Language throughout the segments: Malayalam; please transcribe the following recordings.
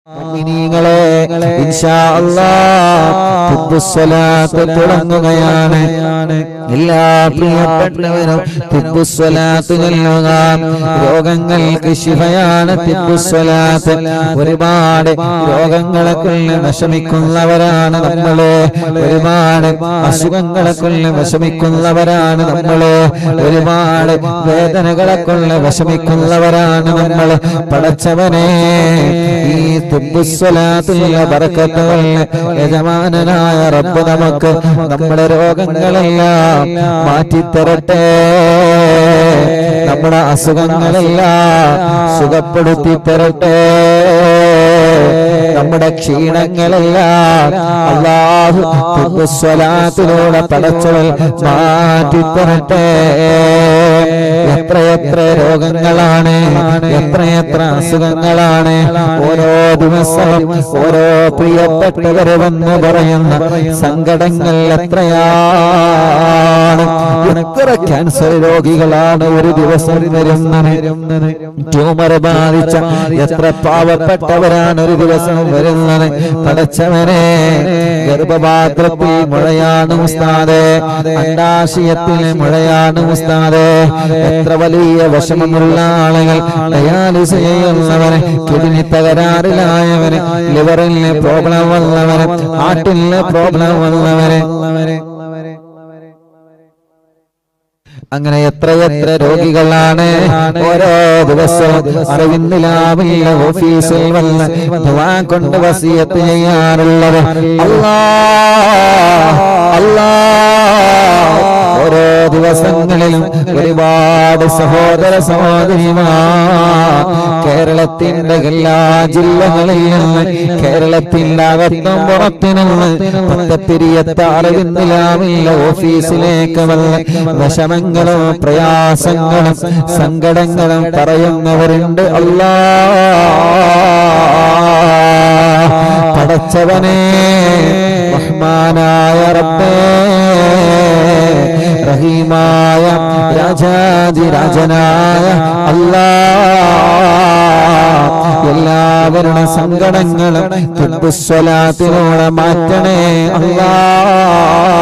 മുഅ്മിനീങ്ങളെ ഇൻഷാ അല്ലാഹ് തിബ്ബുസ്സലാത്ത് തുടങ്ങുകയാണ്. എല്ലാ പ്രിയപ്പെട്ടവരും തിബ്ബുസ്സലാത്ത് ചൊല്ലുക. രോഗങ്ങൾക്ക് ശിഫയാണ് തിബ്ബുസ്സലാത്ത്. ഒരുപാട് രോഗങ്ങളെ കൊണ്ട് വിഷമിക്കുന്നവരാണ് നമ്മള്, ഒരുപാട് അസുഖങ്ങളെ കൊണ്ട് വിഷമിക്കുന്നവരാണ് നമ്മള്, ഒരുപാട് വേദനകളെ കൊണ്ട് വിഷമിക്കുന്നവരാണ് നമ്മള്. പടച്ചവനെ ഈ തിബ്ബുസ്സലാത്തുള്ള ബറക്കത്തുകൾ യജമാനനായ റബ്ബ് നമുക്ക് നമ്മുടെ രോഗങ്ങളെല്ലാം മാറ്റിത്തരട്ടെ, നമ്മുടെ അസുഖങ്ങളെല്ലാം സുഖപ്പെടുത്തി തരട്ടെ, നമ്മുടെ ക്ഷീണങ്ങളെല്ലാം അല്ലാഹു തിബ്ബുസ്സലാത്തിലൂടെ പടച്ചവൻ മാറ്റിത്തരട്ടെ. എത്രയെത്ര രോഗങ്ങളാണ്, എത്രയെത്ര അസുഖങ്ങളാണ് ഓരോ ദിവസവും ഓരോ പ്രിയപ്പെട്ടവരെന്ന് പറയുന്ന സങ്കടങ്ങൾ എത്രയാണ്. എത്ര ക്യാൻസർ രോഗികളാണ് ഒരു ദിവസം വരുന്നത്, ട്യൂമർ ബാധിച്ച എത്ര പാവപ്പെട്ടവരാണ് ഒരു ദിവസം വരുന്നത്. പടച്ചവനെ ഗർഭപാത്രത്തിൽ മുഴയാണ് ഉസ്താദേ, അണ്ഡാശയത്തിൽ മുഴയാണ് ഉസ്താദേ. എത്ര വലിയ വിഷമമുള്ള ആളുകൾ, ഡയാലിസിസ് ചെയ്യുന്നവര്, കിഡ്നി തകരാറിലായവര്, ലിവറിന് പ്രോബ്ലം വന്നവര്, ഹാർട്ടിന് പ്രോബ്ലം വന്നവര്, അങ്ങനെ എത്രയെത്ര രോഗികളാണ് ഓരോ ദിവസവും അറിവിന്ദിലാവില്ല ഓഫീസിൽ വന്ന് ദുആ കൊണ്ട് വസിയത്ത് ചെയ്യാറുള്ളത്. ഓരോ ദിവസങ്ങളിലും ഒരുപാട് സഹോദര സഹോദരിമാർ കേരളത്തിന്റെ എല്ലാ ജില്ലകളിൽ നിന്ന്, കേരളത്തിന്റെ അകത്തും പുറത്തുനിന്ന് പത്തപ്പിരിയത്ത അറിവിന്ദിലാവില്ല ഓഫീസിലേക്ക് വന്ന് വിഷമങ്ങളും പ്രയാസങ്ങളും സങ്കടങ്ങളും പറയുന്നവരുണ്ട്. അല്ലാഹ് പടച്ചവനെ റഹ്മാനായ റബ്ബേ, റഹീമായ രാജാതിരാജനായ അല്ലാഹ് എല്ലാവരുടെ സങ്കടങ്ങളും തിബ്ബുസ്സലാത്തിലൂടെ മാറ്റണേ അല്ലാഹ്.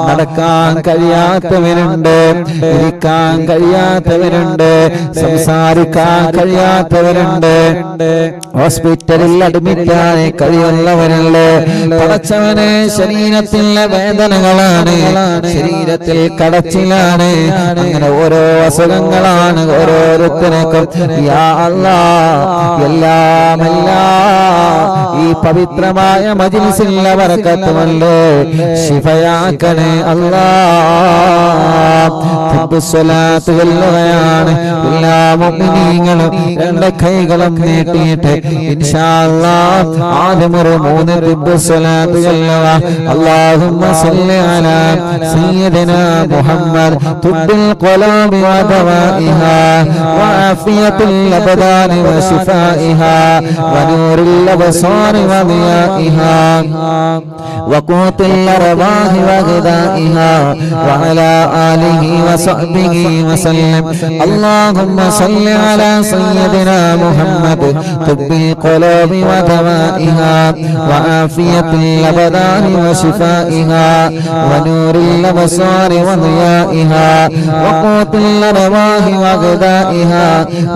നടക്കാൻ കഴിയാത്തവരുണ്ട്, ഇരിക്കാൻ കഴിയാത്തവരുണ്ട്, സംസാരിക്കാൻ കഴിയാത്തവരുണ്ട്, ഹോസ്പിറ്റലിൽ അഡ്മിറ്റായി കഴിയുന്നവരുണ്ട്. പടച്ചവനെ ശരീരത്തിലെ വേദനകളാണ്, ശരീരത്തിൽ കടച്ചിലാണ്, അങ്ങനെ ഓരോ അസുഖങ്ങളാണ് ഓരോരുത്തർക്കും. യാ അല്ലാഹ് എല്ലാമെല്ലാം ഈ പവിത്രമായ മജ്ലിസിലെ ബറക്കത്ത് കൊണ്ട് ശിഫയാക്കണേ അല്ലാഹ്. തിബ്ബുസ്സലാത്ത് ചൊല്ലുകയാണ്. എല്ലാ മുഅ്മിനീങ്ങളും രണ്ട് കൈകളും നീട്ടിയിട്ട് ഇൻഷാ അല്ലാഹ് ആദ്യം ഒരു 3 തിബ്ബുസ്സലാത്ത് ചൊല്ലുക. അല്ലാഹുമ്മ സല്ലി അലാ സയ്യിദിനാ മുഹമ്മദ് തുബ്ബിൽ ഖുലൂബി വദവാഇഹാ വആഫിയത്തുൽ അബ്ദാനി വശിഫാഇഹാ വനൂറുൽ അബ്സാരി വദിയാഇഹാ വഖൂത്തുൽ അർവാഹി വഗദാഇഹാ വഅലാ ആലിഹി വസഹ്ബിഹി വസല്ലം. അല്ലാഹുമ്മ സല്ലി അലാ സയ്യിദിനാ മുഹമ്മദ് തുബ്ബിൽ ഖുലൂബി വദവാഇഹാ വആഫിയത്തുൽ അബ്ദാനി വശിഫാഇഹാ വനൂറുൽ അബ്സാരി വദിയാഇഹാ വഖൂത്തുൽ അർവാഹി വഗദാഇഹാ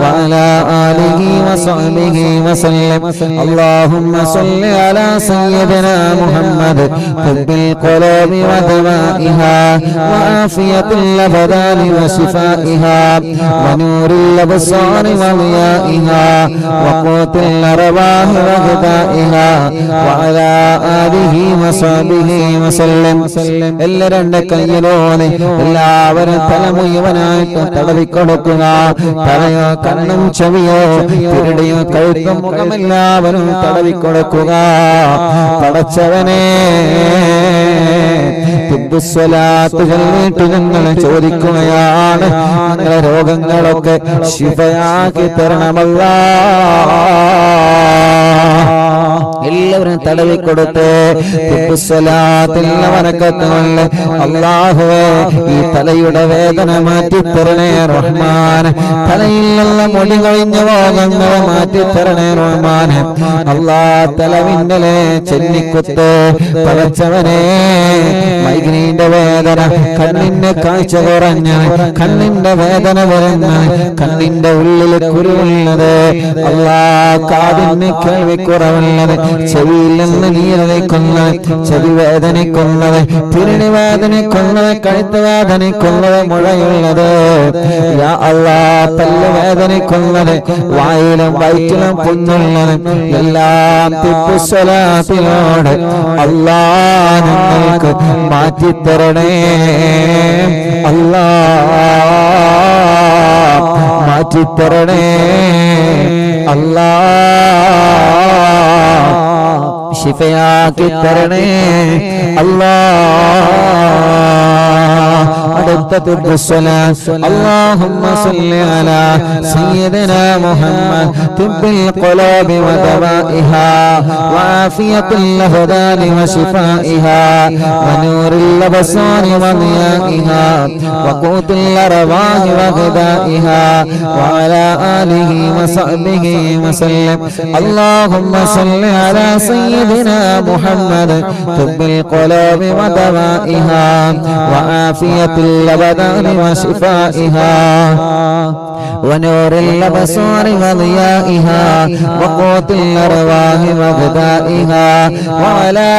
വഅലാ ആലിഹി വസഹ്ബിഹി വസല്ലം. അല്ലാഹുമ്മ സല്ലി അലാ സയ്യിദിനാ മുഹമ്മദ് തുബ്ബിൽ ഖുലൂബി വദവാഇഹാ വആഫിയത്തുൽ അബ്ദാനി വശിഫാഇഹാ വനൂറുൽ അബ്സാരി വദിയാഇഹാ വഖൂത്തുൽ അർവാഹി വഗദാഇഹാ വഅലാ ആലിഹി വസഹ്ബിഹി വസല്ലം. എല്ലാ രണ്ട് കയ്യിലോനെ എല്ലാവരും തല മുഴുവനായിട്ട് തടവിക്കൊടുക്കുക. തലയോ കണ്ണും ചെവിയോ പിരടിയോ കഴുത്തും മുഖമെല്ലാവരും തടവിക്കൊടുക്കുക. പടച്ചവനെ തിബ്ബുസ്സലാത്ത് ചൊല്ലിയിട്ട് ഞങ്ങൾ ചോദിക്കുകയാണ്, ഞങ്ങളുടെ രോഗങ്ങളൊക്കെ ശിഫയാക്കി തരണമല്ലാഹ്. എല്ലാവരും തടവിക്കൊടുത്ത് ബറക്കത്തുകൊണ്ട് അല്ലാഹുവേ ഈ തലയുടെ വേദന മാറ്റിത്തരണേ റഹ്മാൻ. തലയിലുള്ള മുടി കഴിഞ്ഞ രോഗങ്ങളെ മാറ്റിത്തരണേ റഹ്മാൻ. അല്ലാ തലമിന്നലെ ചെന്നിക്കുത്ത് പടച്ചവനെ മൈഗ്രീന്റെ വേദന, കണ്ണിന്റെ കാഴ്ച കുറഞ്ഞ, കണ്ണിന്റെ വേദന വരുന്ന, കണ്ണിന്റെ ഉള്ളിൽ കുരുവുള്ളത്, അല്ലാ കാതിന് കേൾവിക്കുറവുള്ളത്, ചെവിയിൽ നിന്ന് നീരടിക്കുന്നത്, ചെവി വേദനിക്കുന്നത്, തിരിണി വേദനിക്കുന്നത്, കഴുത്ത് വേദനിക്കുന്നത്, മുഴയുള്ളത്, യാ അല്ലാ പല്ല് വേദനിക്കുന്നത്, വായിലും വയറ്റിലും പുണ്ണുള്ളത്, എല്ലാം തിപ്പുസ്വലാത്തിനോട് അല്ലാ നിങ്ങൾക്ക് മാറ്റിത്തരണേ അല്ലാ, മാറ്റിത്തരണേ അല്ലാ, ശിഫയാക്കി തരണേ അല്ലാ. അടുത്ത اللهم صل على سيدنا محمد طب القلوب ودوائها وعافية الأبدان وشفائها ونور الأبصار وضيائها وقوت الأرواح وغذائها وعلى آله وصحبه وسلم. اللهم صل على سيدنا محمد طب القلوب ودوائها وعافية الأبدان وشفائها ونور الأبصار وضيائها وقوت الأرواح وغذائها وعلى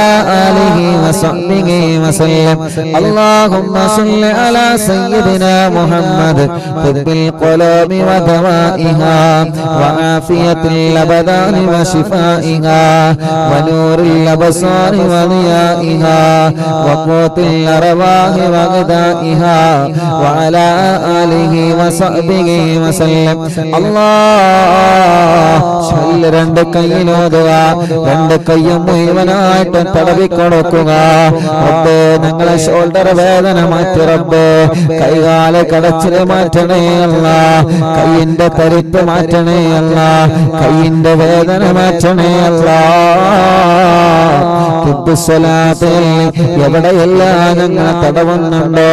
آله وصحبه وسلم. اللهم صل على سيدنا محمد طب القلوب ودوائها وعافية الأبدان وشفائها ونور الأبصار وضيائها وقوت الأرواح وغذائها وعلى آله وصحبه وسلم. الله രണ്ട് കൈയിലോതുക, രണ്ട് കൈയും മുഴുവനായിട്ട് തടവിക്കൊടുക്കുക. റബ്ബേ ഞങ്ങളെ ഷോൾഡർ വേദന മാറ്റി റബ്ബേ, കൈകാല കടച്ചില് മാറ്റണേ അല്ല, കൈയിന്റെ തരിപ്പ് മാറ്റണേ അല്ല, കൈയിന്റെ വേദന മാറ്റണേ അല്ല. എവിടെയെല്ലാം ഞങ്ങൾ തടവുന്നുണ്ടോ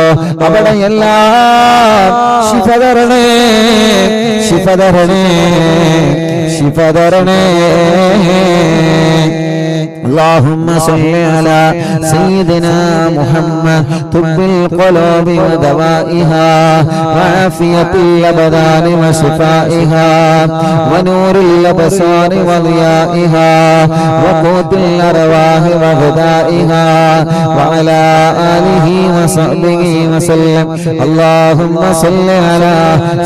അവിടെയെല്ലാം ശിഫ തരണേ, ശിഫ തരണേ, ശിഫ തരണേ. اللهم صل على سيدنا محمد طب القلوب ودوائها وعافية الأبدان وشفائها ونور الأبصار وضيائها وقوت الأرواح وغذائها وعلى آله وصحبه وسلم. اللهم صل على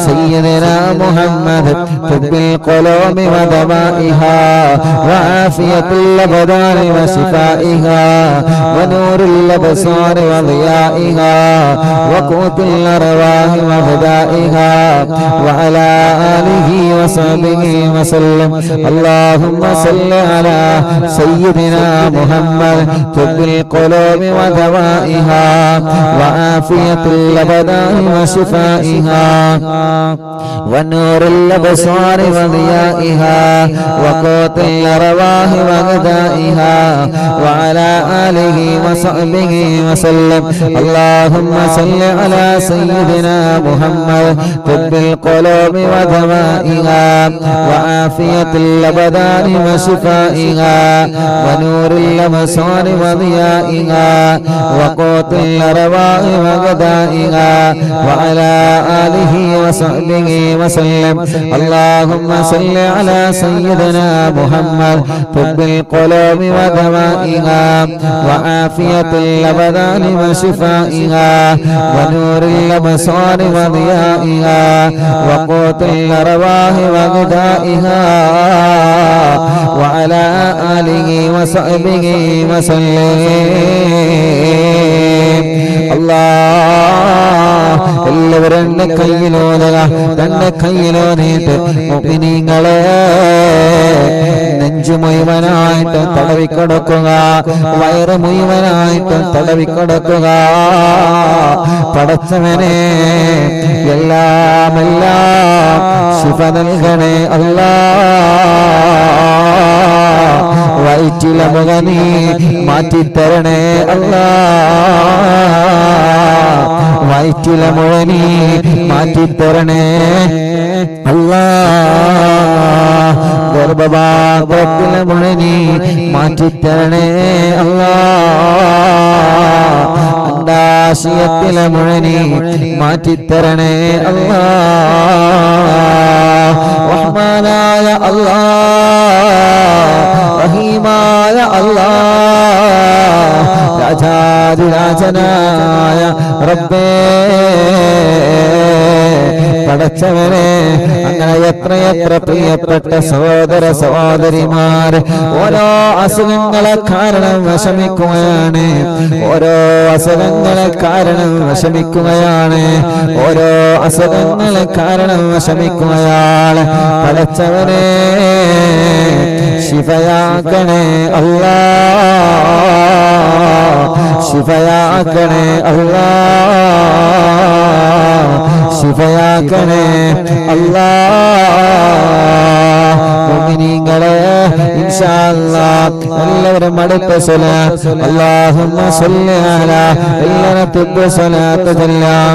سيدنا محمد طب القلوب ودوائها وعافية الأبدان وشفائها ونور الأبصار وضيائها وقوت الأرواح وغذائها وعلى آله وصحبه وسلم. اللهم صل على سيدنا محمد طب القلوب ودوائها وعافية الأبدان وشفائها ونور الأبصار وضيائها وقوت الأرواح وغذائها وعلى آله وصحبه وسلم. اللهم صل على سيدنا محمد طب القلوب ودوائها وعافية الأبدان وشفائها ونور الأبصار وضيائها وقوت الأرواح وغذائها وعلى آله وصحبه وسلم. اللهم صل على سيدنا محمد طب القلوب ودوائها وعافية الأبدان وشفائها ونور الأبصار وضيائها وقوت الأرواح وغذائها وعلى آله وصحبه وسلم. എല്ലാവരും രണ്ട് കൈയിലോതുക, രണ്ട് കൈയിലോതിട്ട് മുഅ്മിനീങ്ങളെ നെഞ്ചു മുഴുവനായിട്ട് തടവിക്കൊടുക്കുക, വയറ് മുഴുവനായിട്ട് തടവിക്കൊടുക്കുക. പടച്ചവനെ എല്ലാം ശിഫ നൽകണേ അല്ലാ. വയറ്റിലെ മുഖ നീ മാറ്റിത്തരണേ അല്ലാ വയറ്റിലെ മുഴ നീ മാറ്റിത്തരണേ അല്ലാ ഗർഭപാത്രത്തിലെ മുഴ നീ മാറ്റിത്തരണേ അല്ലാ അണ്ഡാശയത്തിലെ മുഴ നീ മാറ്റിത്തരണേ അല്ലാ റഹ്മാനായ അല്ലാ റഹീമായ അല്ലാ രാജാധിരാജനായ റബ്ബേ പടച്ചവനെ അങ്ങനെ എത്രയെത്ര പ്രിയപ്പെട്ട സഹോദര സഹോദരിമാർ ഓരോ അസുഖങ്ങളെ കാരണം വിഷമിക്കുകയാണ് ഓരോ അസുഖങ്ങളെ കാരണം വിഷമിക്കുകയാണ് ഓരോ അസുഖങ്ങളെ കാരണം വിഷമിക്കുകയാണ് പടച്ചവനെ ശിഫയാക്കണേ അല്ലാ ശിഫയാക്കണേ അല്ലാ ശിഫയാക്കണേ അല്ലാ മുഅ്മിനീങ്ങളെ ഇൻഷാ അല്ലാഹ് എല്ലാവരും അടുത്ത സ്വലാത്ത് അല്ലാഹുമ്മ സ്വല്ലി അലാ എല്ലാവരും തിബ്ബ് സ്വലാത്ത് ചൊല്ലാം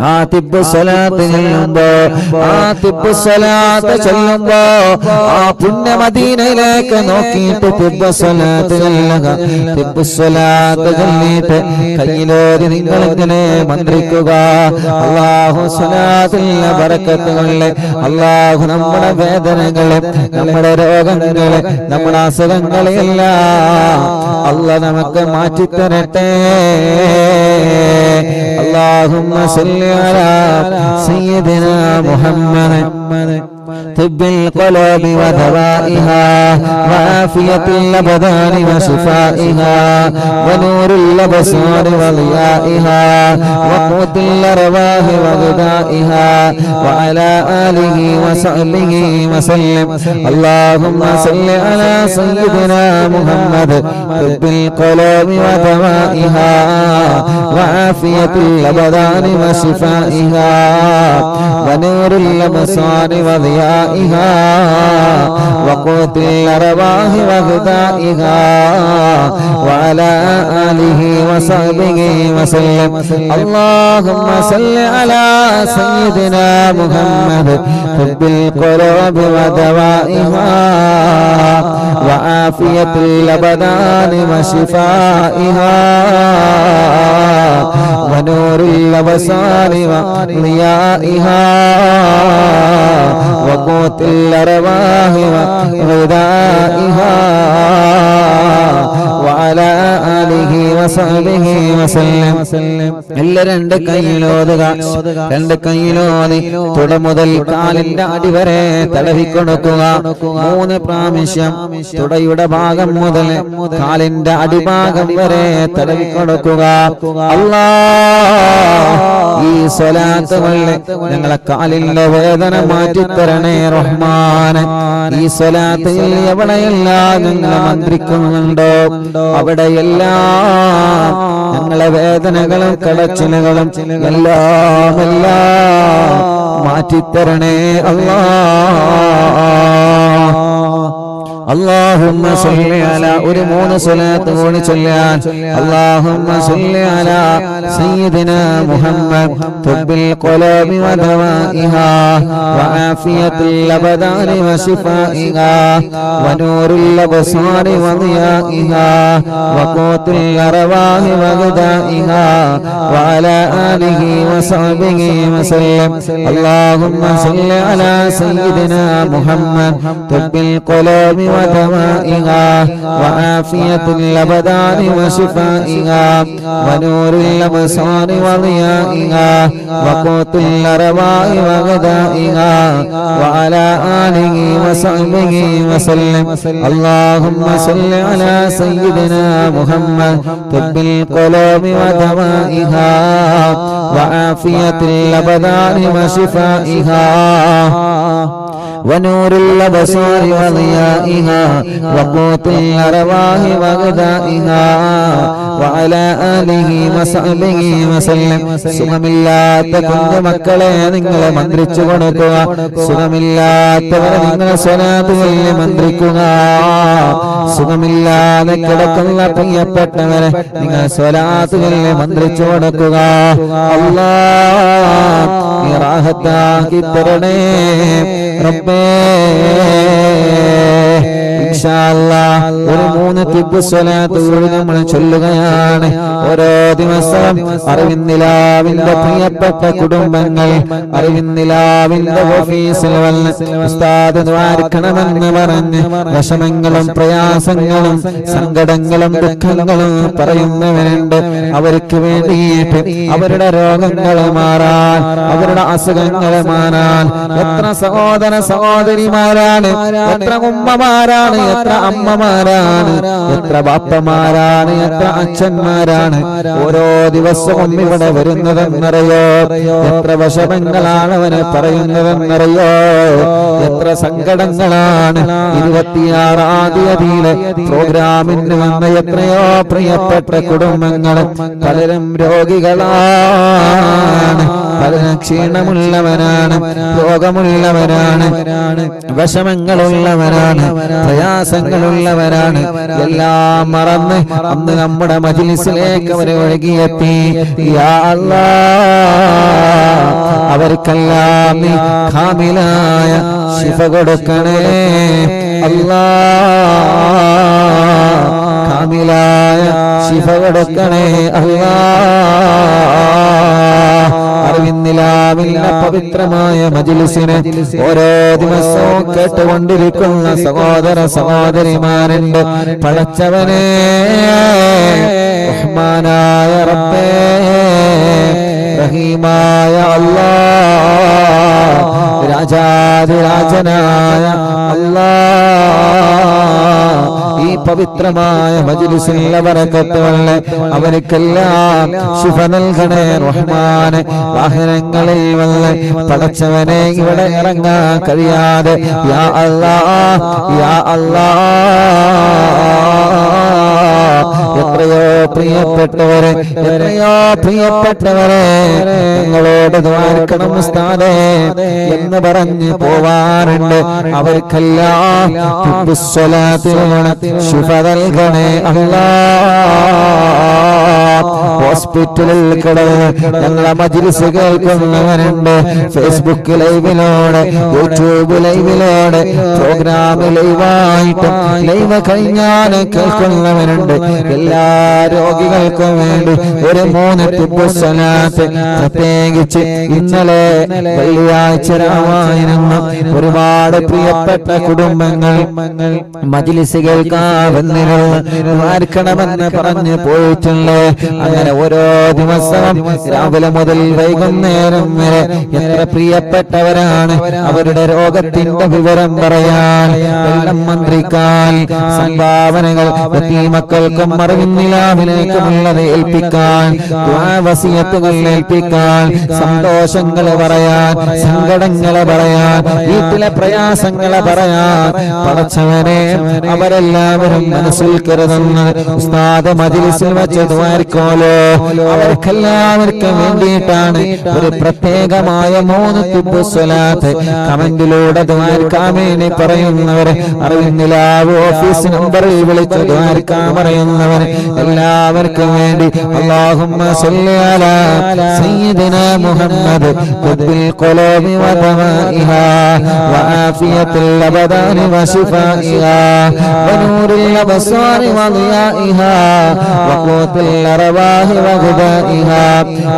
ആ തിബ്ബ് സ്വലാത്ത് ചൊല്ലുമ്പോ ആ പുണ്യ മദീനയിലേക്ക് നോക്കിയിട്ട് തിബ്ബ് സ്വലാത്ത് ചൊല്ലുക തിബ്ബ് സ്വലാത്ത് ചൊല്ലിയിട്ട് കയ്യിലോരി നിങ്ങൾ ഇങ്ങനെ മന്ത്രിക്കുക അല്ലാഹു സ്വലാത്തിന്റെ ബറക്കത്ത് കൊണ്ട് അല്ലാഹു നമ്മുടെ വേദനകളെ നമ്മുടെ രോഗങ്ങളെ നമ്മുടെ അസുഖങ്ങളെല്ലാം അല്ലാഹു നമുക്ക് മാറ്റിത്തരട്ടെ اللهم صل على سيدنا محمد طب القلوب ودوائها وعافية الأبدان وشفائها ونور الأبصار وضيائها وقوت الأرواح وغذائها وعلى آله وصحبه وسلم اللهم صل على سيدنا محمد طب القلوب ودوائها وعافية الأبدان وشفائها ونور الأبصار وضيائها وقوت الأرواح وغذائها وعلى آله وصحبه وسلم اللهم صل على سيدنا محمد طب القلوب ودوائها وعافية الأبدان وشفائها ونور الأبصار وضيائها وقوت الأرواح وغذائها وعلى آله وصحبه وسلم എല്ലാ രണ്ട് കൈയിലോതുക രണ്ട് കൈയിലോതി തുട മുതൽ കാലിന്റെ അടി വരെ തടവിക്കൊടുക്കുക 3 പ്രാവശ്യം തുടയുടെ ഭാഗം മുതൽ കാലിന്റെ അടിഭാഗം വരെ തടവിക്കൊടുക്കുക അല്ലാഹ് ഈ സ്വലാത്ത് വഴി ഞങ്ങളെ കാലിന്റെ വേദന മാറ്റിത്തരണേ റഹ്മാനെ ഈ സ്വലാത്തിൽ എവിടെയെല്ലാം ഞങ്ങളെ മന്ത്രിക്കുന്നുണ്ടോ അവിടെയെല്ലാം ഞങ്ങളെ വേദനകളും കടച്ചിലുകളും എല്ലാം മാറ്റിത്തരണേ അല്ലാഹ് اللهم صل على ഒരു 3 സ്വലാത്ത് കൂടി ചൊല്ലാൻ اللهم صل على سيدنا محمد طب القلوب ودوائها وعافية الأبدان وشفائها ونور الأبصار وضيائها وقوت الأرواح وغذائها وعلى آله وصحبه وسلم اللهم صل على سيدنا محمد طب القلوب ودوائها وعافية الأبدان وشفائها ونور الأبصار وضيائها وقوت الأرواح وغذائها وعلى آله وصحبه وسلم اللهم صل على سيدنا محمد طب القلوب ودوائها وعافية الأبدان وشفائها ونور الأبصار وضيائها وقوت الأرواح وغذائها وعلى آله وصحبه وسلم സുഖമില്ലാത്ത കുഞ്ഞുമക്കളെ നിങ്ങളെ മന്ത്രിച്ചു കൊടുക്കുക സുഖമില്ലാത്തവരെ നിങ്ങളെ സ്വലാത്തുകളിൽ മന്ത്രിക്കുക സുഖമില്ലാതെ കിടക്കുന്ന പ്രിയപ്പെട്ടവരെ നിങ്ങൾ സ്വലാത്തുകളിൽ മന്ത്രിച്ചു കൊടുക്കുക അല്ലാഹ് റാഹത്താക്കി തരണേ റബ്ബേ ഇൻഷാ അല്ലാഹ് ഒരു 3 തിബ് സ്വലാത്ത് നമ്മൾ ചൊല്ലുകയാണ് ഓരോ ദിവസവും അറിവിന്നിലാവിന്റെ പ്രിയപ്പെട്ട കുടുംബങ്ങൾ അറിവിന്നിലാവിന്റെ ഓഫീസിൽ വന്ന് ഉസ്താദ് ദ്വാരക്കണമെന്ന് പറഞ്ഞ് വിഷമങ്ങളും പ്രയാസങ്ങളും സങ്കടങ്ങളും ദുഃഖങ്ങളും പറയുന്നവരുണ്ട് അവർക്ക് വേണ്ടിയിട്ട് അവരുടെ രോഗങ്ങൾ മാറാൻ അവരുടെ അസുഖങ്ങൾ മാറാൻ എത്ര സഹോദര സഹോദരിമാരാണ് എത്ര ഉമ്മമാരാണ് എത്ര അമ്മമാരാണ് എത്ര ബാപ്പമാരാണ് എത്ര അച്ഛന്മാരാണ് ഓരോ ദിവസവും ഇവിടെ വരുന്നതെന്നറിയോ എത്ര വിഷമങ്ങളാണ് അവന് പറയുന്നതെന്നറിയോ എത്ര സങ്കടങ്ങളാണ് 26-ാം തീയതിയിലെ പ്രോഗ്രാമിന് വന്ന എത്രയോ പ്രിയപ്പെട്ട കുടുംബങ്ങൾ പലരും രോഗികളാണ് പലരും ക്ഷീണമുള്ളവരാണ് രോഗമുള്ളവരാണ് വിഷമങ്ങളുള്ളവരാണ് പ്രയാസങ്ങളുള്ളവരാണ് എല്ലാം മറന്ന് അന്ന് നമ്മുടെ മജ്‌ലിസിലേക്ക് അവർ ഒഴുകിയെത്തി യാ അല്ലാഹ് അവർക്കെല്ലാം നീ കാമിലായ ശിഫ കൊടുക്കണേ അല്ലാഹ് കാമിലായ ശിഫ കൊടുക്കണേ അല്ലാഹ് അറിവിന്നിലാവില്ല പവിത്രമായ മജ്‌ലിസിനെ ഓരോ ദിവസവും കേട്ടുകൊണ്ടിരിക്കുന്ന സഹോദര സഹോദരിമാരുണ്ട് പടച്ചവനെ റഹ്മാനായ റബ്ബേ റഹീമായ അല്ലാഹ് രാജാധിരാജനായ അല്ലാഹ് ഈ പവിത്രമായ മജ്‌ലിസിലെ ബറകത്തുകളെ അവർക്കെല്ലാം ശിഫ നൽകണേ റഹ്മാനെ വാഹനങ്ങളിൽ വന്ന് പടച്ചവനെ ഇവിടെ ഇറങ്ങാൻ കഴിയാതെ യാ അല്ലാഹ് യാ അല്ലാഹ് എത്രയോ പ്രിയപ്പെട്ടവരെ ഞങ്ങളോട് ദ്വാരക്കണം ഉസ്താദേ എന്ന് പറഞ്ഞ് പോവാറുണ്ട് അവർക്കെല്ലാം ശിഫ നൽകണേ അല്ലാഹ് ഹോസ്പിറ്റലിൽ കിടന്ന് ഞങ്ങളെ മജ്‌ലിസ് കേൾക്കുന്നവരുണ്ട് ഫേസ്ബുക്ക് ലൈവിലൂടെ യൂട്യൂബ് ലൈവിലൂടെ പ്രോഗ്രാം ലൈവായിട്ട് ലൈവ് കഴിഞ്ഞാൽ കേൾക്കുന്നവരുണ്ട് എല്ലാ രോഗികൾക്കും വേണ്ടി ഒരു 3 തിബ് സ്വലാത്ത് പ്രത്യേകിച്ച് ഇന്നലെ വെള്ളിയാഴ്ച രാവായിരുന്നു ഒരുപാട് പ്രിയപ്പെട്ട കുടുംബങ്ങൾ മജ്‌ലിസ് കേൾക്കാമെന്ന് പറഞ്ഞ് പോയിട്ടുണ്ട് അങ്ങനെ ഓരോ ദിവസവും രാവിലെ മുതൽ വൈകുന്നേരം വരെ എത്ര പ്രിയപ്പെട്ടവരാണ് അവരുടെ രോഗത്തിന്റെ വിവരം പറയാൻ വെള്ളം മന്ത്രിക്കാൻ സംഭാവനകൾ മക്കൾക്കും അറിവിന്നിലാവിലേക്കുമുള്ളത് ഏൽപ്പിക്കാൻ വസിയത്തുകൾ ഏൽപ്പിക്കാൻ സന്തോഷങ്ങൾ പറയാൻ സങ്കടങ്ങൾ പറയാൻ വീട്ടിലെ പ്രയാസങ്ങൾ പറയാൻ പടച്ചവനെ അവരെല്ലാവരും മനസ്സിൽ കരുതുന്ന ഉസ്താദ് മജ്‌ലിസിൽ വെച്ച് ദ്വാരക്കോലോ അവർക്കെല്ലാവർക്കും വേണ്ടിയിട്ടാണ് ഒരു പ്രത്യേകമായ 3 തിബ് സ്വലാത്ത് കമന്റിലൂടെ ദ്വാരക്കാൻ വേണ്ടി പറയുന്നവരെ അറിവിന്നിലാവ് ഓഫീസ് നമ്പറിൽ വിളിച്ച് ദ്വാരക്കാൻ പറയുന്നവർ എല്ലാവർക്കും വേണ്ടി അല്ലാഹുമ്മ സ്വല്ലി അലാ സയ്യിദിനാ മുഹമ്മദ് ഖുദ്ബിൽ ഖുലൂബി വദവാഇഹാ വആഫിയത്തുൽ അബദാനി വശിഫാഇഹാ വനൂറിൽ അബ്സാരി വദിയാഇഹാ വഖൂത്തുൽ അർവാഹി വഗദാഇഹാ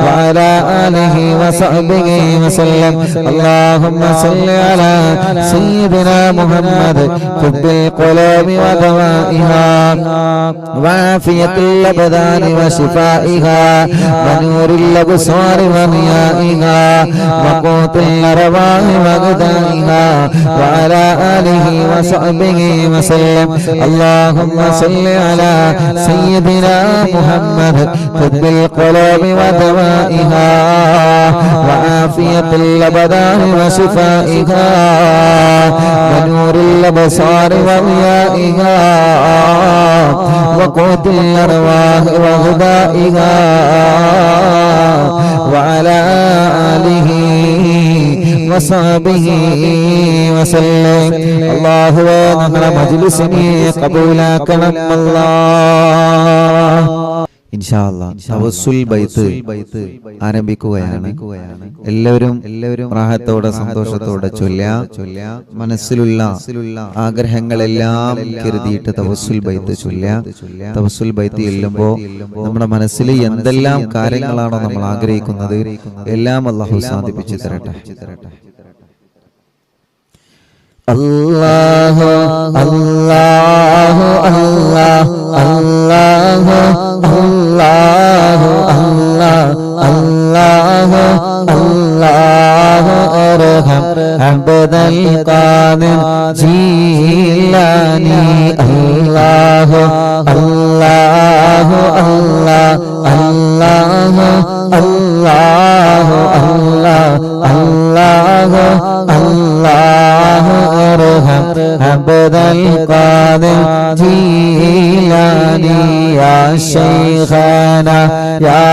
വഅലാ ആലിഹി വസഹ്ബിഹി വസല്ലം അല്ലാഹുമ്മ സ്വല്ലി അലാ സയ്യിദിനാ മുഹമ്മദ് ഖുദ്ബിൽ ഖുലൂബി വദവാഇഹാ وعافية الأبدان وشفائها ونور الأبصار وضيائها وقوت الأرواح وغذائها وعلى آله وصحبه وسلم. اللهم صل على سيدنا محمد طب القلوب ودوائها وعافية الأبدان وشفائها ونور الأبصار وضيائها وقوت الأرواح وغذائها وعلى آله وصحبه وسلم. അല്ലാഹുവേ ഞങ്ങളുടെ മജ്‌ലിസിനെ കബൂലാക്കണം അല്ലാഹ്. ഇൻഷാ അല്ലാഹ് തവസ്സുൽ ബൈത്ത് ആരംഭിക്കുകയാണ്. എല്ലാവരും റാഹത്തോടെ സന്തോഷത്തോടെ ചൊല്ലാം. മനസ്സിലുള്ള ആഗ്രഹങ്ങളെല്ലാം കരുതിയിട്ട് തവസ്സുൽ ബൈത്ത് ചൊല്ലാം. തവസ്സുൽ ബൈത്ത് ചെല്ലുമ്പോൾ നമ്മുടെ മനസ്സിൽ എന്തെല്ലാം കാര്യങ്ങളാണോ നമ്മൾ ആഗ്രഹിക്കുന്നത് എല്ലാം അല്ലാഹു സാധിപ്പിച്ചു തരട്ടെ. അല്ലാഹു അല്ലാഹു അല്ലാഹു അല്ലാഹു അല്ലാഹു അല്ലാഹു അല്ലാഹു അർഹം അബ്ദൽ ഖാദിർ ജീലാനി അല്ലാഹു അല്ലാഹു അല്ലാഹു അല്ലാഹു അല്ലാഹു അല്ലാഹു അല്ലാഹു അർഹം അബ്ദൽ ഖാദിർ ജീലാനി യാ ശൈഖാനാ യാ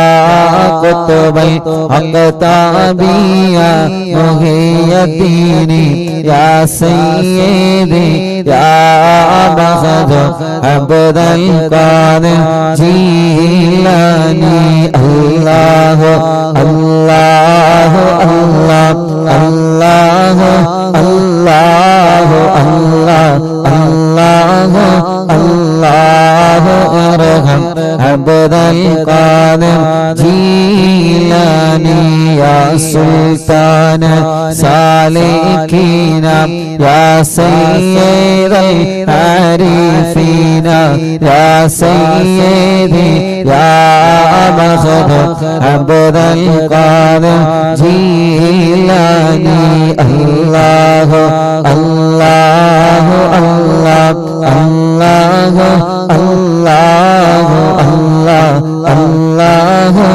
ഖുത്ബൽ അഖ്താബിയാ മുഹിയദ്ദീനി യാ സയ്യിദി യാ ബഖദ് അബ്ദൽ ഖാദിർ ജീലാനി അല്ലാഹു അല്ലാഹു അല്ലാഹു അല്ലാഹു അല്ലാഹു അല്ലാഹു അല്ലാഹു അർഹം അബ്ദൽ ഖാദിർ ജീലാനി യാ സുൽത്താന സാലികീന യാ സയ്യിദൽ ആരിഫീന യാ സയ്യിദി യാ ബഖദ് അബ്ദൽ ഖാദിർ ജീലാനി അല്ലാഹു അല്ലാഹു അല്ലാഹു അല്ലാഹു അല്ലാഹു അല്ലാഹു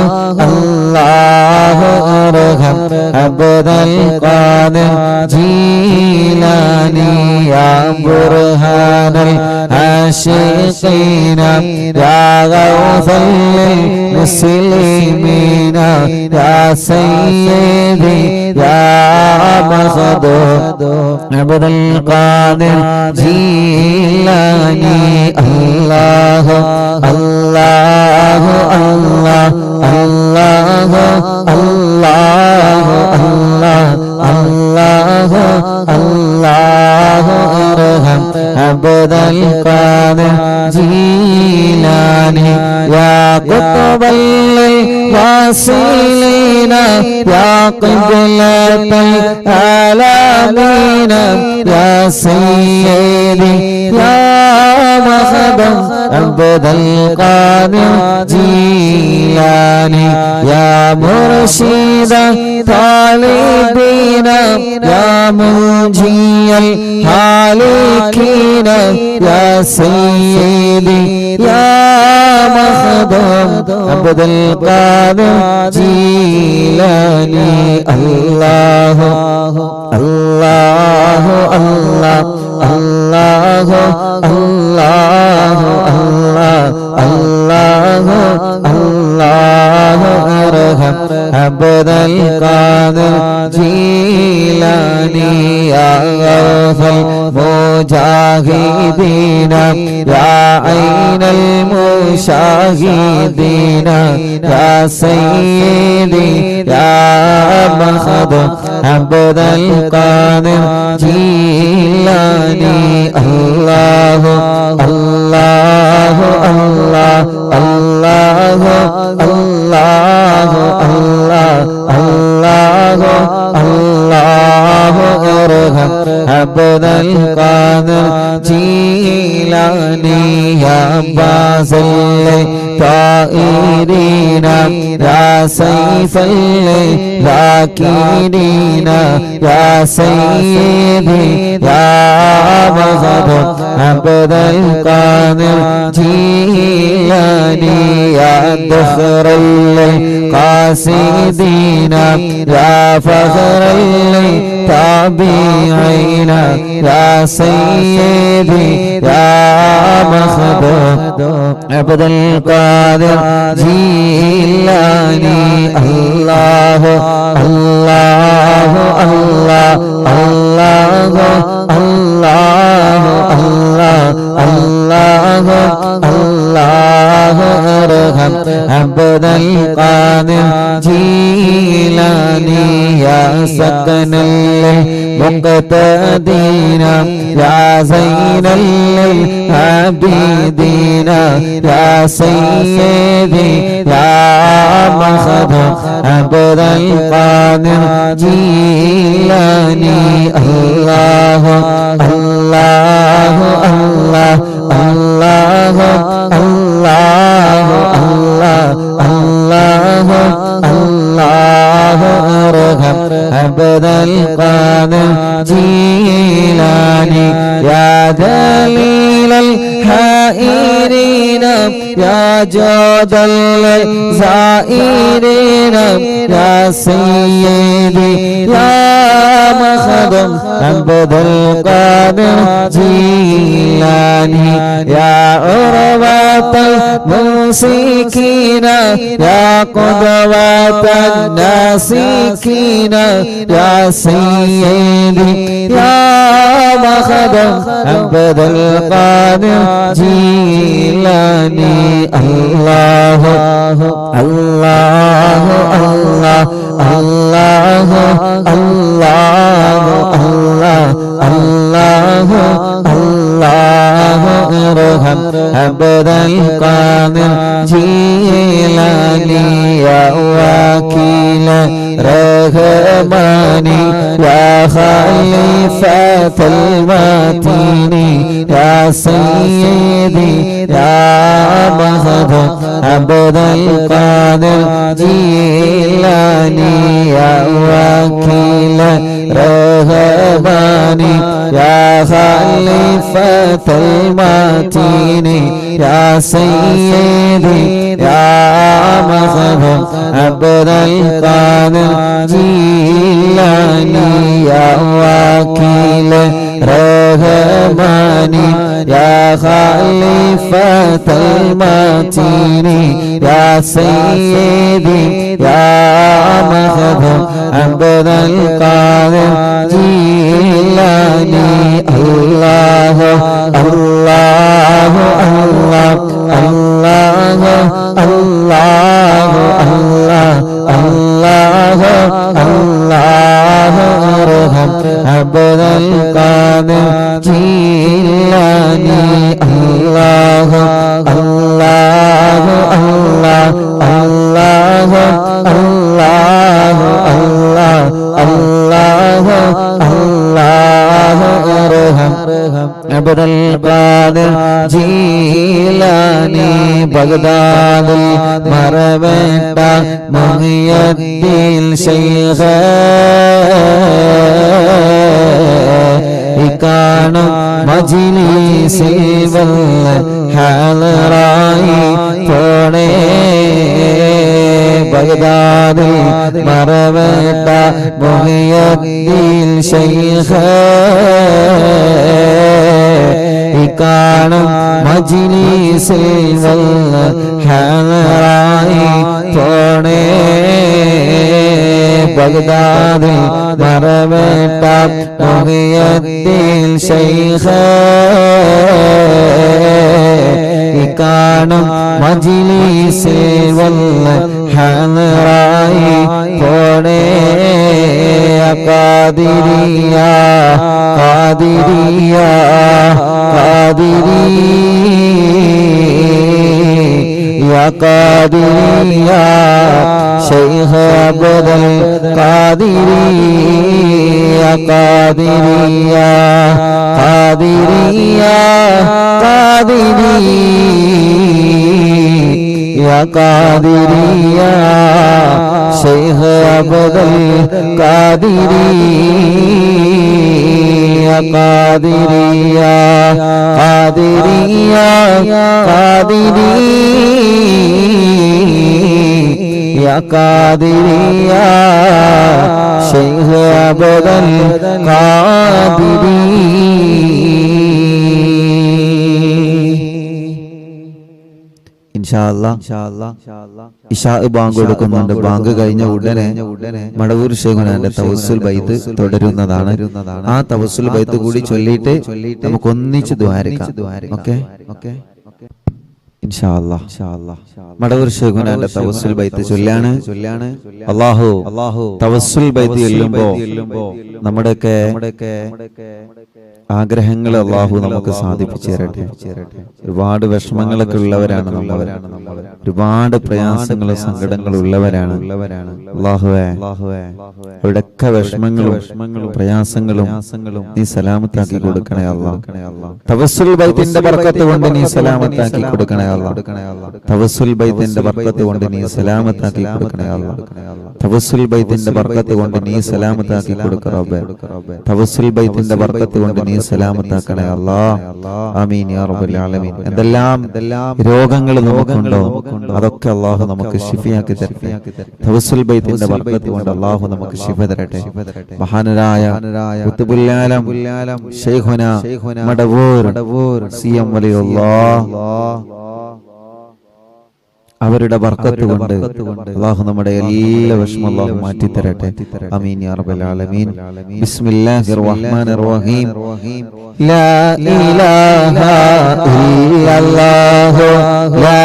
അല്ലാഹു അർഹം അബ്ദൽ ഖാദിർ ജീലാനി യാ ബുർഹാനൽ ആശിഖീന യാ ഗൗസൽ മുസ്ലിമീന യാ സയ്യിദി യാ ബഖദ് അബ്ദൽ ഖാദിർ ജീലാനി അല്ലാഹു അല്ലാഹു അല്ലാഹു അല്ലാഹു അല്ലാഹു അല്ലാഹു അർഹം അബ്ദൽ ഖാദിർ ജീലാനി യാ ഖുത്ബൽ വാസിലീന യാ ഖിബ്ലത്തൽ ആലമീന യാ സയ്യിദി യാ മഖദം അബ്ദൽ ഖാദിർ ജീലാനി യാ മുർശിദ താലിബീന യാ മുൻജിയൽ ഹാലികീന യാ സയ്യിദി യാ മഖദം അബ്ദൽ ഖാദിർ ജീലാനി അല്ലാഹു അല്ലാഹു അല്ലാഹു അല്ലാഹു അല്ലാഹു അല്ലാഹു അല്ലാഹു അർഹം അബ്ദൽ ഖാദിർ ജീലാനി യാ ഗൗസൽ മുജാഹിദീന യാ ഐനൽ മുശാഹിദീന യാ സയ്യിദി യാ ബഖദ് അബ്ദൽ ഖാദിർ ജീലാനി അല്ലാഹു അല്ലാഹു അല്ലാഹു അല്ലാഹു അല്ലാഹു അല്ലാഹു അല്ലാഹു അർഹം അബ്ദൽ ഖാദിർ ജീലാനി യാ ബാസൽ طائرين يا سيف الذاكرين يا سيدي يا مغد عبد القادر جيلاني يا دخر القاصدين يا فخر التابعين يا سيدي يا مخدوم عبد القادر جيلاني الله الله الله الله الله الله الله ارحم عبد القادر جيلاني يا سكن المقتدين يا زين العابدين يا سيدي يا مخدوم عبد القادر جيلاني الله الله الله الله الله الله الله ارحم عبد القادر جيلاني يا دليل الحائرين يا جود الزائرين يا سيدي يا مخدوم عبد القادر جيلاني يا عروة الممسكين يا قدوة الناسكين يا سيدي يا مخدوم عبد القادر جيلاني الله الله الله الله الله الله الله ارحم عبد القادر جيلاني يا وكيل رحماني يا خليفة المتين يا سيدي يا مخدوم عبد القادر جيلاني يا وكيل رحماني يا خليفة المتين يا سيدي يا مخدوم عبد القادر جيلاني يا وكيل رحماني يا خليفة المتين يا سيدي يا مخدوم عبد القادر جيلاني الله الله الله الله الله الله الله ارحم عبد القادر جيلاني الله الله الله الله الله الله الله ارحم عبد القادر جيلاني بغداد മറവേണ്ട മുഹിയദ്ദീൻ ശൈഖ് ഇക്കാണും മജ്‌ലിസിൽ വല്ല ഹാളറായി പോണേ ബഗ്ദാദിൽ മറവേണ്ട മുഹിയദ്ദീൻ ശൈഖ് ഇക്കാണും മജ്‌ലിസിൽ വല്ല ഹാളറായി പോണേ ബഗ്ദാദിൽ മറവേണ്ട മുഹിയദ്ദീൻ ശൈഖ് ഇക്കാണും മജ്‌ലിസിൽ വല്ല ഹാളറായി പോണേ ഖാദിരിയ ഖാദിരിയ ഖാദിരിയ ഖാദിരിയ ശൈഖ് അബ്ദുൽ ഖാദിരിയ ഖാദിരിയ ഖാദിരിയ ഖാദിരിയ يا قادري يا شيخ عبد القادري يا قادري يا قادري يا قادري يا قادري يا شيخ عبد القادري. ഇശാ ബാങ്ക് കൊടുക്കുന്നുണ്ട്. ബാങ്ക് കഴിഞ്ഞ ഉടനെ മടവൂർ ശൈഖുനാന്റെ തവസ്സുൽ ബൈത്ത് തുടരുന്നതാണ്. ആ തവസ്സുൽ ബൈത്ത് കൂടി ചൊല്ലിയിട്ട് നമുക്ക് ഒന്നിച്ച് ദുആരിക്കാം. ഓക്കേ ഇൻഷാ അല്ലാഹ്. മടവൂർ ശൈഖുനാന്റെ തവസ്സുൽ ബൈത്ത് ചൊല്ലാണ്. അല്ലാഹു തവസ്സുൽ ബൈത്ത് ചൊല്ലുമ്പോൾ നമ്മുടെയൊക്കെ ആഗ്രഹങ്ങൾ അല്ലാഹു നമുക്ക് സാധിപ്പിച്ചു തരട്ടെ. ഒരുപാട് വിഷമങ്ങളൊക്കെ ഉള്ളവരാണ് നമ്മൾ, ഒരുപാട് പ്രയാസങ്ങളും സങ്കടങ്ങളും ഉള്ളവരാണ്. അല്ലാഹുവേ അവിടെയൊക്കെ വിഷമങ്ങളും പ്രയാസങ്ങളും നീ സലാമത്താക്കി കൊടുക്കണേ അല്ലാഹ്. തവസ്സുൽ ബൈത്തിന്റെ ബർക്കത്ത് കൊണ്ട് നീ സലാമത്താക്കി കൊടുക്കണേ അല്ലാഹ്. തവസ്സുൽ ബൈത്തിന്റെ ബർക്കത്ത് കൊണ്ട് നീ സലാമത്താക്കി കൊടുക്കണേ അല്ലാഹ്. തവസ്സുൽ ബൈത്തിന്റെ ബർക്കത്ത് കൊണ്ട് നീ സലാമത്താക്കി കൊടുക്കണേ റബ്ബേ. തവസ്സുൽ ബൈത്തിന്റെ ബർക്കത്ത് കൊണ്ട് നീ സലാമത്താക്കണേ അല്ലാഹ്. ആമീൻ യാ റബ്ബൽ ആലമീൻ. എന്തെല്ലാം രോഗങ്ങൾ നമുക്കുണ്ടോ അതൊക്കെ അല്ലാഹു നമുക്ക് ശിഫയാക്കി തരട്ടെ. തവസ്സുൽ ബൈത്തിന്റെ ബർക്കത്ത് കൊണ്ട് അല്ലാഹു നമുക്ക് ശിഫ തരട്ടെ. മഹാനരായ ഖുത്ബുൽ ആലം ശൈഖുനാ മടവൂർ സിഎം വലിയുള്ളാഹ് അവരുടെ ബർക്കത്ത് കൊണ്ട് അല്ലാഹു നമ്മുടെ എല്ലാ വിഷമം അല്ലാഹു മാറ്റി തരട്ടെ. ആമീൻ യാ റബ്ബൽ ആലമീൻ. ബിസ്മില്ലാഹിർ റഹ്മാനിർ റഹീം. ലാ ഇലാഹ ഇല്ലല്ലാഹു ലാ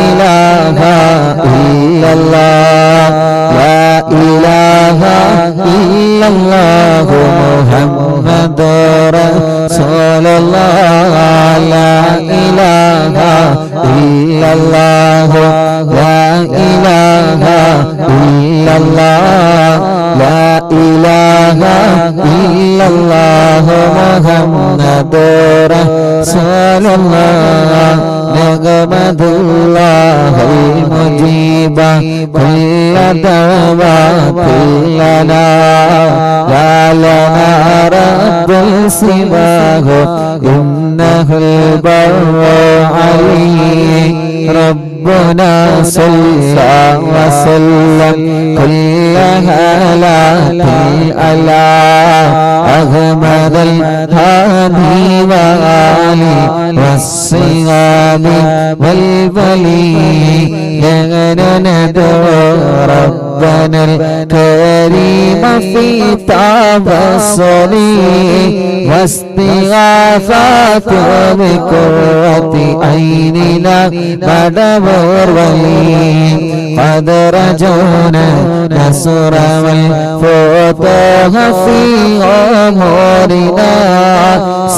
ഇലാഹ ഇല്ലല്ലാഹ് ലാ ഇലാഹ ഇല്ലല്ലാഹു മുഹമ്മദുർ റസൂലുള്ളാഹ് ലാ ഇലാഹ ഇല്ലല്ലാഹു لا إله إلا الله لا إله إلا الله محمد رسول الله نحمد الله المجيب كل دعوات لنا لا لنا رب سواه إنه البر عليه ربنا صلى وسلم كل هالات على أحمد الهادي وآله والصيام والولي ندعو ربنا الكريم في توسلي واستغاثات بقرة عيننا مدبر ولي قد رجونا نصر والفتح في أمورنا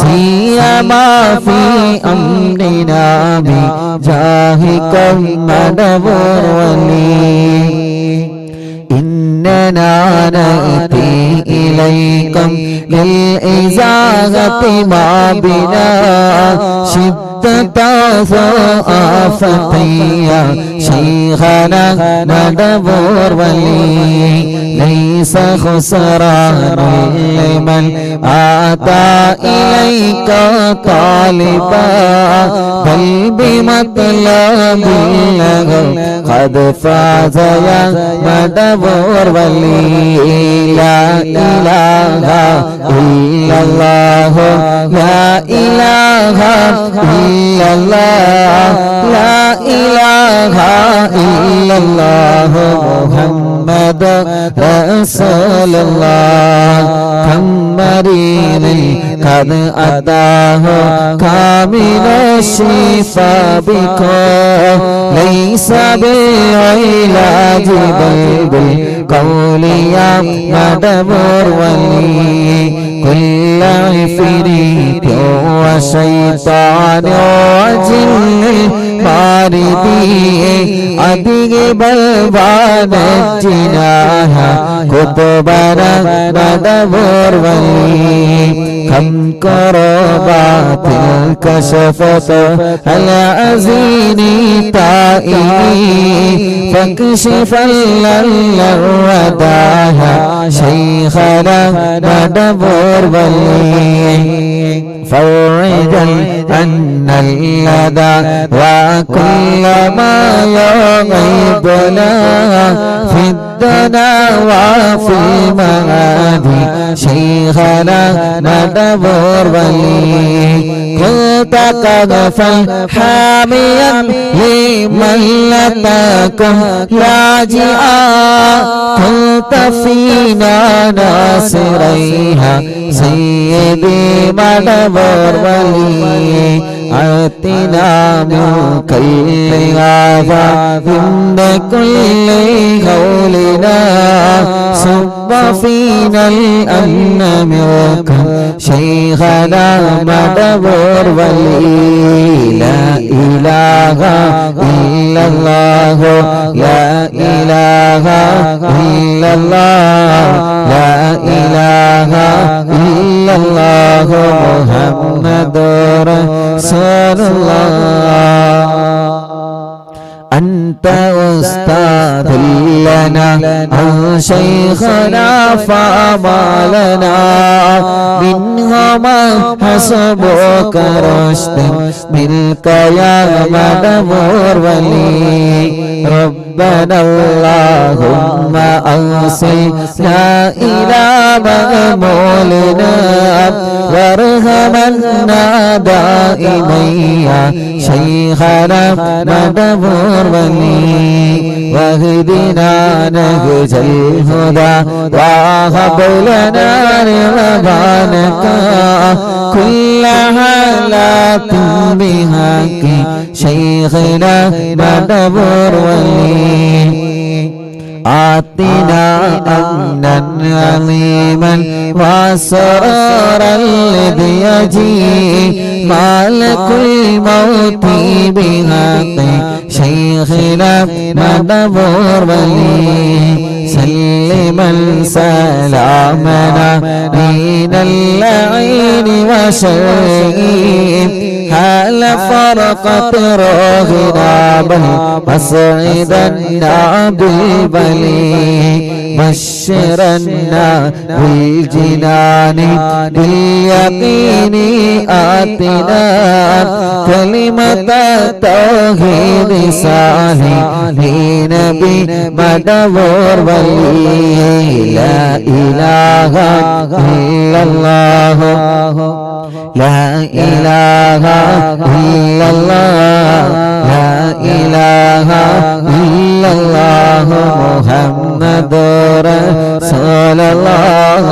سيما في أمرنا بجاهكم مدبر ولي إننا نأتي إليكم للإزاغة ما بنا شدة آفتيا شيخنا ندبر ولي ليس خسران لمن آتى إليك طالبا بل بمطلب له قد فاز يا مدبر ولي لا إله إلا الله لا إله إلا الله لا إله إلا الله محمد رسول الله كم مريض قد أتاه كامل الشفاء بكم ليس بالعلاج بل بالقول يا مدبر ولي كل عفريت وشيطان وجن ما واردي أديب البانجناها كتبنا ندبر ولي كم كربات كشفت العزين تائي فاكشف الرداها شيخنا ندبر ولي فرجا أن اللدى وكل ما يغيبنا في الدنا وفي المعادي شيخنا ندبر ولي قلت كغفا حاميا لمن لتكن لاجئا قلت فينا ناصريها سيدي مدبر ولي أعطنا من كل هذا عند كل قولنا صب فينا الأمن منكم شيخنا مدبر ولي لا إله إلا الله لا إله إلا الله لا إله إلا الله محمد رسول الله أنت أستاذ لنا عن شيخنا فما لنا منها ما حسبك رشد منك يا مدبر ولي ربنا اللهم أوصلنا إلى مأمولنا وارحمنا دائما يا شيخنا مدبر ولي واهدنا نهج الهدى وهب لنا رضوانك كل حالات بحق شيخنا مدبر ولي آتنا أمنا عظيما وسرورا لضياجي مالك الموت بحق شيخنا مدبر ولي سلما سلامنا من اللعين وشرهم هل فرقت روحنا بل مسعدنا بالبلي بشرنا بالجنان باليقين آتنا كلمة توحيد صالحين بمدبر ولي لا إله إلا الله لا إله إلا الله لا إله إلا الله محمد رسول الله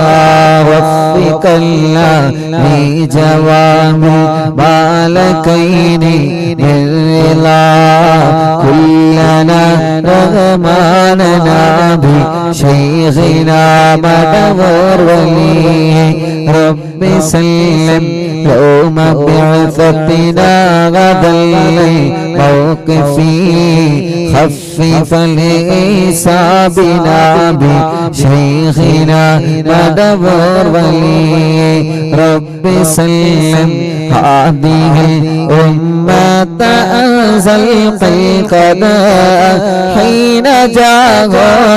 وفق الله لجوامع مالكين بالرضا كلنا رغماننا بشيخنا مدبر ولي رب سلم يوم بعثتنا غدا موقفي خفف لحسابنا بشيخنا مدبر ولي رب سلم هذه الأمة أنزل القضاء حين جاء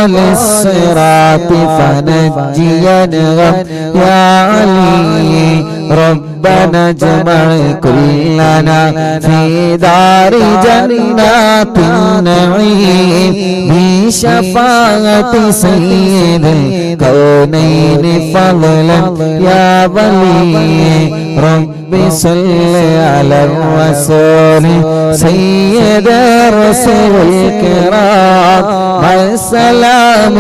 للصراط فنجينا يا علي ربنا اجمع كلنا في دار جنات النعيم بشفاعة سيد الكونين فضلا يا ولي رب صل على الرسول سيد الرسل الكرام مع السلام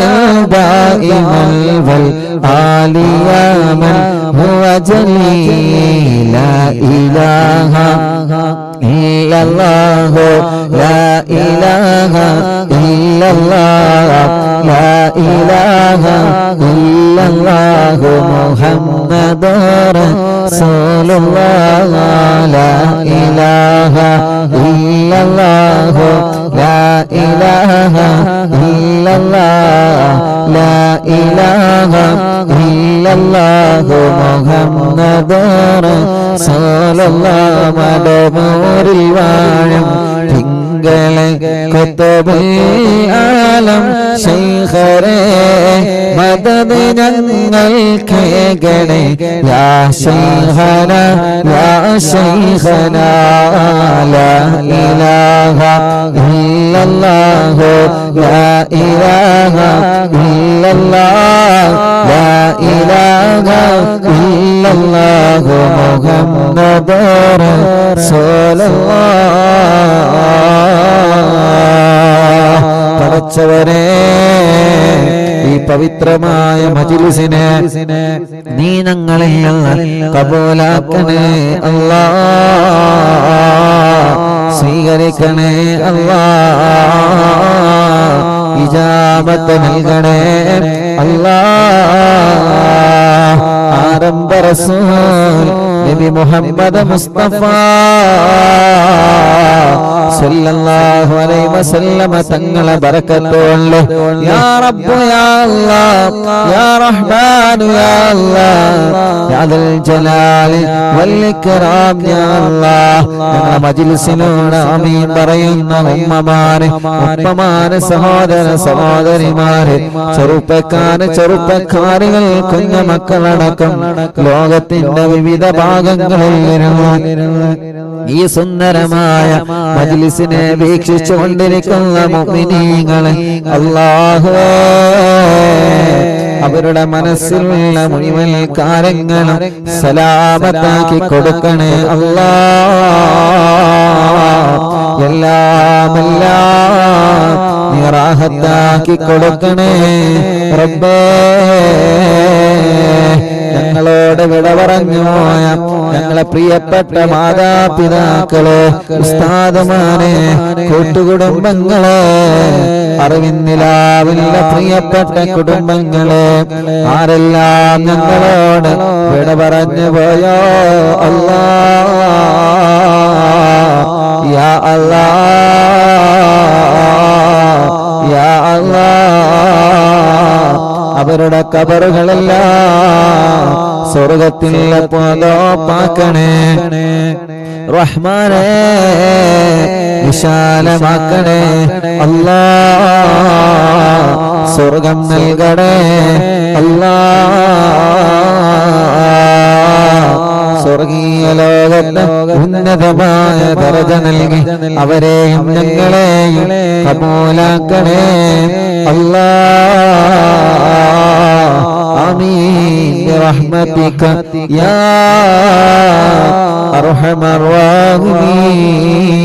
دائما والآل يا من هو جليل لا إله إلا الله لا إله إلا الله ലാ ഇലാഹ ഇല്ലല്ലാഹു മുഹമ്മദുർ റസൂലുള്ളാഹ് ലാ ഇലാഹ ഇല്ലല്ലാഹു ലാ ഇലാഹ ഇല്ലല്ലാഹ് ലാ ഇലാഹ ഇല്ലല്ലാഹു മുഹമ്മദുർ റസൂലുള്ളാഹ് മടമൂരിൽ വാഴും തിങ്കളെ കുത്തുബുൽ ആലം ശൈഖരേ മദദ് ഞങ്ങൾക്കേകണേ യാ ശൈഖന യാ ശൈഖന ലാ ഇലാഹ ഇല്ലല്ലാഹു ലാ ഇലാഹ ഇല്ലല്ലാഹ് ലാ ഇലാഹ ഇല്ലല്ലാഹു മുഹമ്മദുർ റസൂലുള്ളാഹ് പടച്ചവനെ ഈ പവിത്രമായ മജ്‌ലിസിനെ നീ ഞങ്ങളിൽ നിന്ന് കബൂലാക്കണേ അല്ലാഹ് സ്വീകരിക്കണേ അല്ലാഹ് ഇജാബത്ത് നൽകണേ അല്ലാഹ് ആരംഭ റസൂൽ നബി മുഹമ്മദ് മുസ്തഫ സല്ലല്ലാഹു അലൈഹി വസല്ലമ തങ്ങളെ ബറക്കത്ത് കൊണ്ട് യാ റബ്ബ് യാ അല്ലാഹ് യാ റഹ്മാൻ യാ അല്ലാഹ് യാ ദൽ ജലാലി വൽ ഇക്റാം യാ അല്ലാഹ് ഞങ്ങളുടെ മജ്‌ലിസിനോട് ആമീൻ പറയുന്ന ഉമ്മമാരെ ഉപ്പമാരെ സഹോദര സഹോദരിമാരെ ചെറുപ്പക്കാരികൾ കുഞ്ഞു മക്കളടക്കം ലോകത്തിന്റെ വിവിധ ഭാഗങ്ങളിൽ ഈ സുന്ദരമായ മജ്‌ലിസിനെ വീക്ഷിച്ചുകൊണ്ടിരിക്കുന്ന മുഅ്മിനീങ്ങളെ അല്ലാഹുവേ അവരുടെ മനസ്സിലുള്ള മുഴുവൻ കാര്യങ്ങളും സലാമത്താക്കി കൊടുക്കണേ അല്ലാഹ് എല്ലാം നീ റാഹത്താക്കി കൊടുക്കണേ റബ്ബേ ഞങ്ങളോട് വിട പറഞ്ഞു പോയ ഞങ്ങളെ പ്രിയപ്പെട്ട മാതാപിതാക്കളെ ഉസ്താദുമാരെ കൂട്ടുകുടുംബങ്ങളെ അറിവിന്നിലാവില്ല പ്രിയപ്പെട്ട കുടുംബങ്ങളെ ആരെല്ലാം ഞങ്ങളോട് വിട പറഞ്ഞു പോയോ അല്ലാഹ് യാ അല്ലാഹ് യാ അല്ലാഹ് അവരുടെ ഖബറുകളെല്ലാം സ്വർഗ്ഗത്തിലെ പോലോപ്പാക്കണേ റഹ്മാനേ വിശാലമാക്കണേ അല്ലാഹ് സ്വർഗ്ഗം നൽകണേ അല്ലാഹ് സ്വർഗീയ ലോകത്ത് ഉന്നതമായ ദർജ നൽകി അവരെയും ഞങ്ങളെയും കബൂലാക്കണേ അല്ലാഹ് ആമീൻ ബിറഹ്മതിക യാ അർഹമർ റഹീമീൻ.